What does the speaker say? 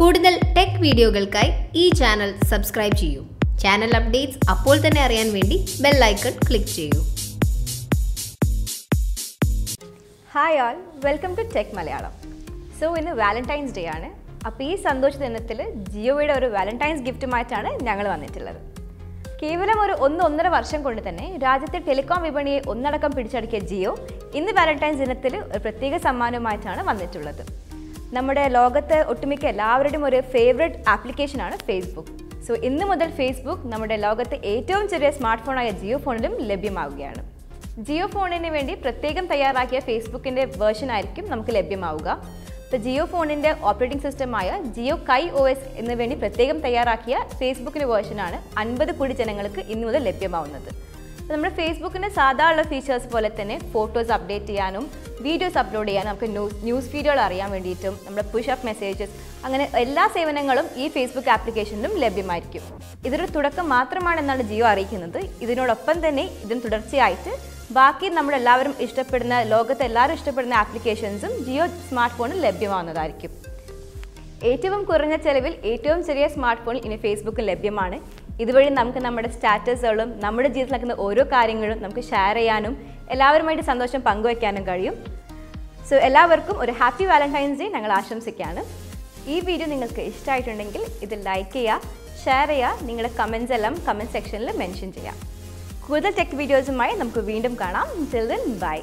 കൂടുതൽ ടെക് വീഡിയോകൾക്കായി ഈ ചാനൽ സബ്സ്ക്രൈബ് ചെയ്യൂ. ചാനൽ അപ്ഡേറ്റ്സ് അപ്പോൾ തന്നെ അറിയാൻ വേണ്ടി ബെൽ ഐക്കൺ ക്ലിക്ക് ചെയ്യൂ. Hi all, welcome to tech Malayalam. So ഇന്ന് വാലന്റൈൻസ് ഡേ ആണ്. അപ്പോൾ ഈ സന്തോഷ ദിനത്തിൽ ജിയോയുടെ ഒരു വാലന്റൈൻസ് ഗിഫ്റ്റുമായിട്ടാണ് ഞങ്ങൾ വന്നിട്ടുള്ളത്. കേവലം ഒരു 1-1.5 വർഷം കൊണ്ട് തന്നെ രാജ്യത്തെ ടെലികോം വിപണിയെ ഒന്നടക്കം പിടിച്ചടക്കിയ ജിയോ ഇന്ന് വാലന്റൈൻസ് ദിനത്തിൽ ഒരു പ്രത്യേക സമ്മാനവുമായിട്ടാണ് വന്നിട്ടുള്ളത്. നമ്മുടെ ലോകത്ത് ഒട്ടുമിക്ക എല്ലാവരുടെയും ഒരു ഫേവറേറ്റ് ആപ്ലിക്കേഷനാണ് ഫേസ്ബുക്ക്. സോ ഇന്ന് മുതൽ ഫേസ്ബുക്ക് നമ്മുടെ ലോകത്തെ ഏറ്റവും ചെറിയ സ്മാർട്ട് ഫോണായ ജിയോ ഫോണിലും ലഭ്യമാവുകയാണ്. ജിയോ ഫോണിന് വേണ്ടി പ്രത്യേകം തയ്യാറാക്കിയ ഫേസ്ബുക്കിൻ്റെ വേർഷൻ ആയിരിക്കും നമുക്ക് ലഭ്യമാവുക. ഇപ്പോൾ ജിയോ ഫോണിൻ്റെ ഓപ്പറേറ്റിംഗ് സിസ്റ്റമായ ജിയോ കൈ OS എന്ന് വേണ്ടി പ്രത്യേകം തയ്യാറാക്കിയ ഫേസ്ബുക്കിൻ്റെ വേർഷനാണ് 50 കോടി ജനങ്ങൾക്ക് ഇന്നു മുതൽ ലഭ്യമാവുന്നത്. അപ്പോൾ നമ്മുടെ ഫേസ്ബുക്കിൻ്റെ സാധാരണ ഫീച്ചേഴ്സ് പോലെ തന്നെ ഫോട്ടോസ് അപ്ഡേറ്റ് ചെയ്യാനും വീഡിയോസ് അപ്ലോഡ് ചെയ്യാനും നമുക്ക് ന്യൂസ് ഫീഡുകൾ അറിയാൻ വേണ്ടിയിട്ടും നമ്മുടെ പുഷ് അപ്പ് മെസ്സേജസ് അങ്ങനെ എല്ലാ സേവനങ്ങളും ഈ ഫേസ്ബുക്ക് ആപ്ലിക്കേഷനിലും ലഭ്യമായിരിക്കും. ഇതൊരു തുടക്കം മാത്രമാണെന്നാണ് ജിയോ അറിയിക്കുന്നത്. ഇതിനോടൊപ്പം തന്നെ ഇതിന് തുടർച്ചയായിട്ട് ബാക്കി നമ്മളെല്ലാവരും ഇഷ്ടപ്പെടുന്ന ലോകത്തെ എല്ലാവരും ഇഷ്ടപ്പെടുന്ന ആപ്ലിക്കേഷൻസും ജിയോ സ്മാർട്ട് ഫോണിൽ ലഭ്യമാവുന്നതായിരിക്കും. ഏറ്റവും കുറഞ്ഞ ചെലവിൽ ഏറ്റവും ചെറിയ സ്മാർട്ട് ഫോൺ ഇനി ഫേസ്ബുക്കിൽ ലഭ്യമാണ്. ഇതുവഴി നമുക്ക് നമ്മുടെ സ്റ്റാറ്റസുകളും നമ്മുടെ ജീവിതത്തിൽ നടക്കുന്ന ഓരോ കാര്യങ്ങളും നമുക്ക് ഷെയർ ചെയ്യാനും എല്ലാവരുമായിട്ട് സന്തോഷം പങ്കുവയ്ക്കാനും കഴിയും. സോ എല്ലാവർക്കും ഒരു ഹാപ്പി വാലന്റൈൻസ് ഡേ ഞങ്ങൾ ആശംസിക്കുകയാണ്. ഈ വീഡിയോ നിങ്ങൾക്ക് ഇഷ്ടമായിട്ടുണ്ടെങ്കിൽ ഇത് ലൈക്ക് ചെയ്യുക, ഷെയർ ചെയ്യുക, നിങ്ങളുടെ കമൻസ് എല്ലാം കമൻറ്റ് സെക്ഷനിൽ മെൻഷൻ ചെയ്യാം. കൂടുതൽ ടെക് വീഡിയോസുമായി നമുക്ക് വീണ്ടും കാണാം. Till then, bye.